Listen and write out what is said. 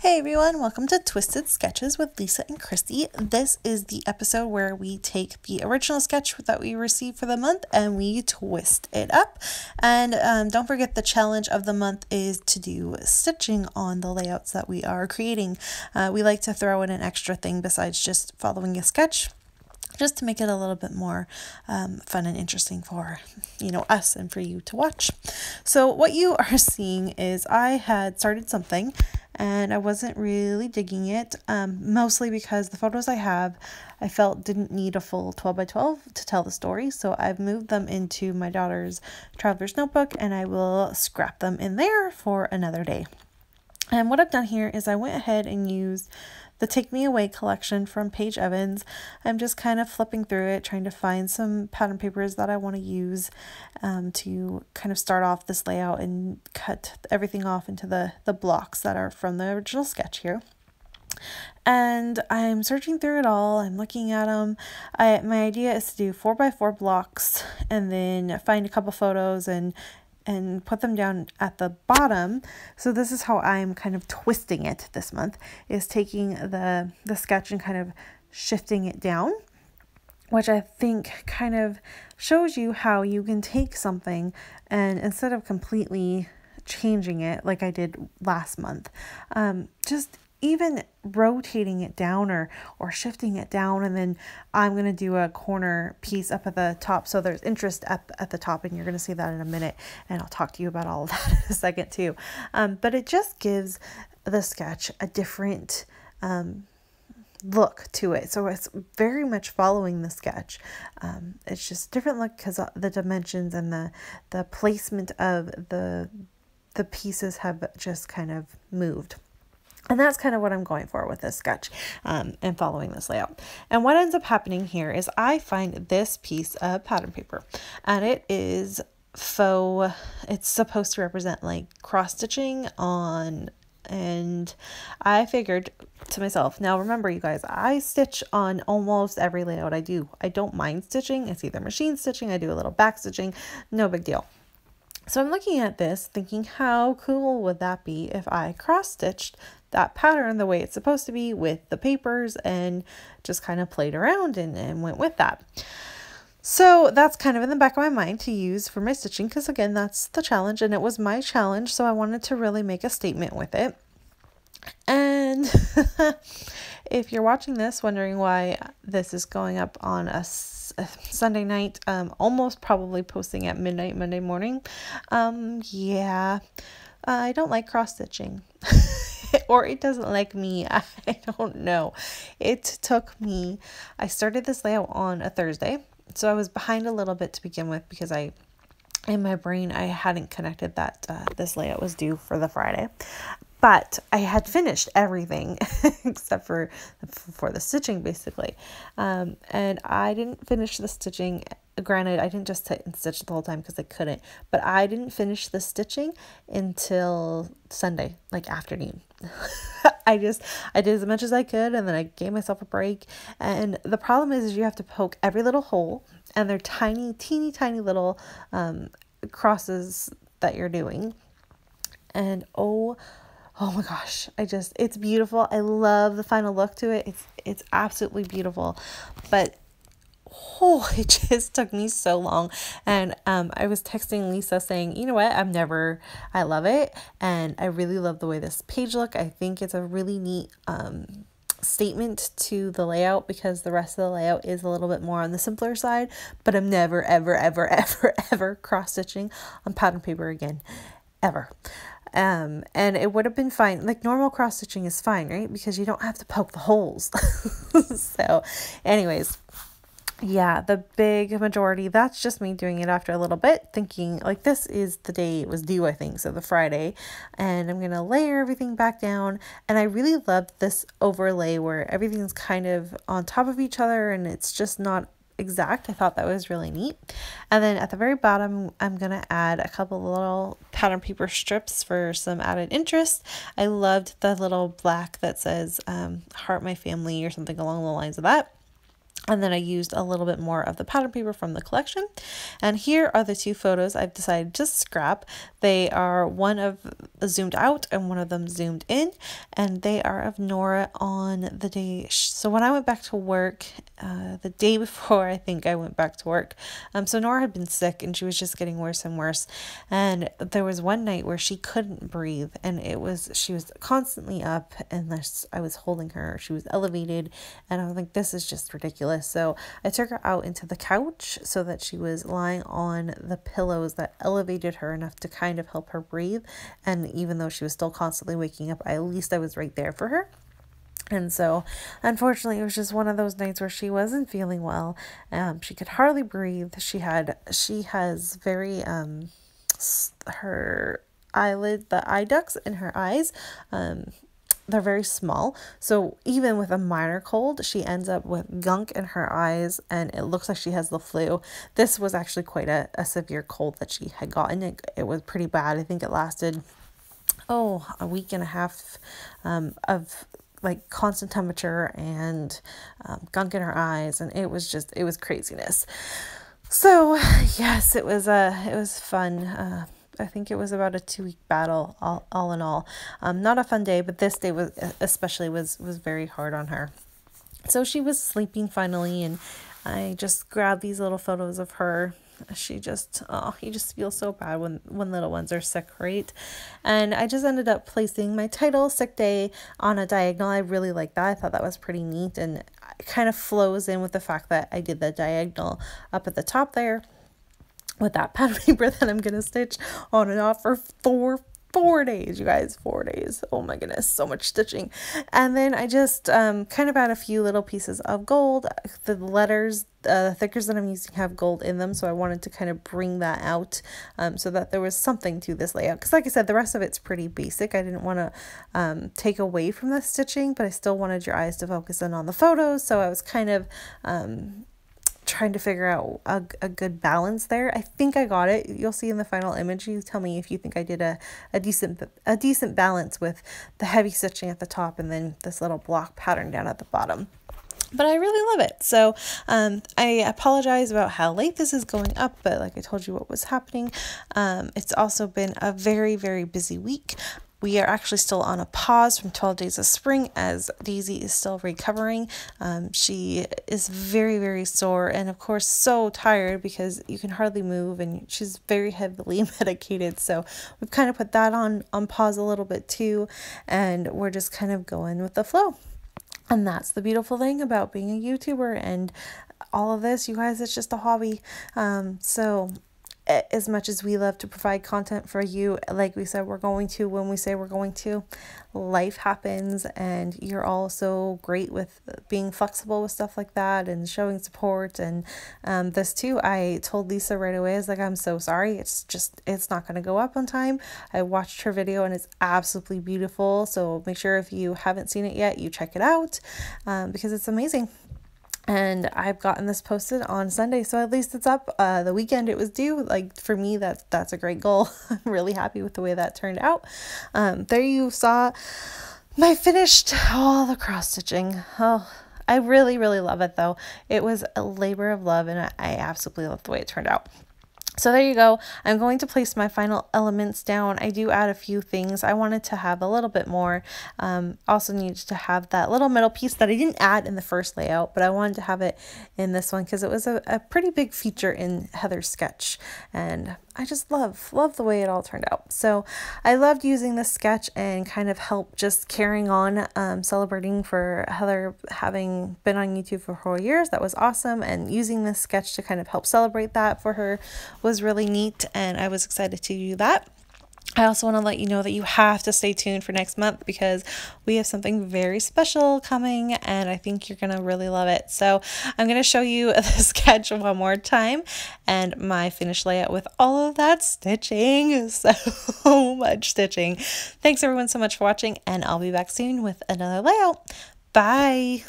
Hey everyone, welcome to Twisted Sketches with Lisa and Christy. This is the episode where we take the original sketch that we received for the month and we twist it up. And don't forget, the challenge of the month is to do stitching on the layouts that we are creating. We like to throw in an extra thing besides just following a sketch, just to make it a little bit more fun and interesting for, us and for you to watch. So what you are seeing is I had started something and I wasn't really digging it, mostly because the photos I have, I felt didn't need a full 12 by 12 to tell the story. So I've moved them into my daughter's traveler's notebook and I will scrap them in there for another day. And what I've done here is I went ahead and used the Take Me Away collection from Paige Evans. I'm just kind of flipping through it, trying to find some pattern papers that I want to use to kind of start off this layout and cut everything off into the blocks that are from the original sketch here. And I'm searching through it all. I'm looking at them. My idea is to do 4x4 blocks and then find a couple photos and put them down at the bottom. So this is how I'm kind of twisting it this month, is taking the sketch and kind of shifting it down, which I think kind of shows you how you can take something and instead of completely changing it like I did last month, just even rotating it down or shifting it down, and then I'm going to do a corner piece up at the top so there's interest up at the top, and you're going to see that in a minute, and I'll talk to you about all of that in a second too. But it just gives the sketch a different look to it, so it's very much following the sketch. It's just different look because the dimensions and the placement of the pieces have just kind of moved. And that's kind of what I'm going for with this sketch and following this layout. And what ends up happening here is I find this piece of pattern paper, and it is faux. It's supposed to represent like cross stitching on, and I figured to myself, now remember you guys, I stitch on almost every layout I do. I don't mind stitching. It's either machine stitching, I do a little back stitching, no big deal. So I'm looking at this thinking, how cool would that be if I cross stitched that pattern the way it's supposed to be with the papers and just kind of played around and went with that. So that's kind of in the back of my mind to use for my stitching, because again, that's the challenge and it was my challenge. So I wanted to really make a statement with it. And if you're watching this wondering why this is going up on a Sunday night, almost probably posting at midnight Monday morning, yeah, I don't like cross stitching. Or it doesn't like me. I don't know. It took me, I started this layout on a Thursday, so I was behind a little bit to begin with because in my brain, I hadn't connected that this layout was due for the Friday. But I had finished everything except for the stitching, basically. And I didn't finish the stitching. Granted, I didn't just sit and stitch the whole time because I couldn't. But I didn't finish the stitching until Sunday, like afternoon. I did as much as I could, and then I gave myself a break. And the problem is you have to poke every little hole, and they're tiny, teeny, tiny little crosses that you're doing. And oh my gosh, it's beautiful. I love the final look to it. It's absolutely beautiful. But it just took me so long. And I was texting Lisa saying, you know what, I love it. And I really love the way this page look. I think it's a really neat statement to the layout, because the rest of the layout is a little bit more on the simpler side. But I'm never, ever, ever, ever, ever cross stitching on pattern paper again. Ever. And it would have been fine. Like normal cross stitching is fine, right? Because you don't have to poke the holes. So anyways, yeah, the big majority, that's just me doing it after a little bit, thinking like this is the day it was due, I think. So the Friday, and I'm going to layer everything back down. And I really loved this overlay where everything's kind of on top of each other and it's just not exact. I thought that was really neat. And then at the very bottom, I'm going to add a couple little pattern paper strips for some added interest. I loved the little black that says heart my family or something along the lines of that. And then I used a little bit more of the pattern paper from the collection. And here are the two photos I've decided to scrap. They are one of zoomed out and one of them zoomed in. And they are of Nora on the day. So when I went back to work, the day before I think I went back to work. So Nora had been sick and she was just getting worse and worse. And there was one night where she couldn't breathe, and she was constantly up, and I was holding her. She was elevated, and I was like, this is just ridiculous. So I took her out into the couch so that she was lying on the pillows that elevated her enough to kind of help her breathe. And even though she was still constantly waking up, at least I was right there for her. And so, unfortunately, it was just one of those nights where she wasn't feeling well. She could hardly breathe. She has very, her eyelid, the eye ducts in her eyes, they're very small. So even with a minor cold, she ends up with gunk in her eyes and it looks like she has the flu. This was actually quite a severe cold that she had gotten. It was pretty bad. I think it lasted, a week and a half of like constant temperature and gunk in her eyes, and it was craziness. So yes, it was fun. I think it was about a 2-week battle all in all. Not a fun day, but this day was very hard on her. So she was sleeping finally, and I just grabbed these little photos of her. You just feel so bad when little ones are sick, right? And I just ended up placing my title, Sick Day, on a diagonal. I really like that. I thought that was pretty neat, and it kind of flows in with the fact that I did the diagonal up at the top there with that pattern paper that I'm going to stitch on and off for 4 days, you guys, 4 days. Oh my goodness, so much stitching. And then I just kind of add a few little pieces of gold. The letters, the thickers that I'm using have gold in them, so I wanted to kind of bring that out so that there was something to this layout. Because like I said, the rest of it's pretty basic. I didn't want to take away from the stitching, but I still wanted your eyes to focus in on the photos, so I was kind of trying to figure out a good balance there. I think I got it. You'll see in the final image. You tell me if you think I did a decent balance with the heavy stitching at the top and then this little block pattern down at the bottom. But I really love it. So I apologize about how late this is going up, but like I told you what was happening. It's also been a very, very busy week. We are actually still on a pause from 12 Days of Spring as Daisy is still recovering. She is very, very sore and of course so tired because you can hardly move and she's very heavily medicated. So we've kind of put that on pause a little bit too, and we're just kind of going with the flow. And that's the beautiful thing about being a YouTuber and all of this, you guys, it's just a hobby. So as much as we love to provide content for you, like we said, we're going to, when we say we're going to, life happens, and you're all so great with being flexible with stuff like that and showing support. And this too, I told Lisa right away, I was like, I'm so sorry. It's not going to go up on time. I watched her video and it's absolutely beautiful. So make sure if you haven't seen it yet, you check it out because it's amazing. And I've gotten this posted on Sunday, so at least it's up. The weekend it was due. Like for me, that's a great goal. I'm really happy with the way that turned out. There you saw my finished all the cross stitching. Oh, I really, really love it though. It was a labor of love, and I absolutely love the way it turned out. So there you go. I'm going to place my final elements down. I do add a few things. I wanted to have a little bit more. Also needed to have that little middle piece that I didn't add in the first layout, but I wanted to have it in this one because it was a pretty big feature in Heather's sketch. And I just love the way it all turned out. So I loved using this sketch and kind of help just carrying on, celebrating for Heather having been on YouTube for 4 years. That was awesome. And using this sketch to kind of help celebrate that for her was really neat. And I was excited to do that. I also want to let you know that you have to stay tuned for next month because we have something very special coming and I think you're going to really love it. So I'm going to show you the sketch one more time and my finished layout with all of that stitching. So much stitching. Thanks everyone so much for watching, and I'll be back soon with another layout. Bye.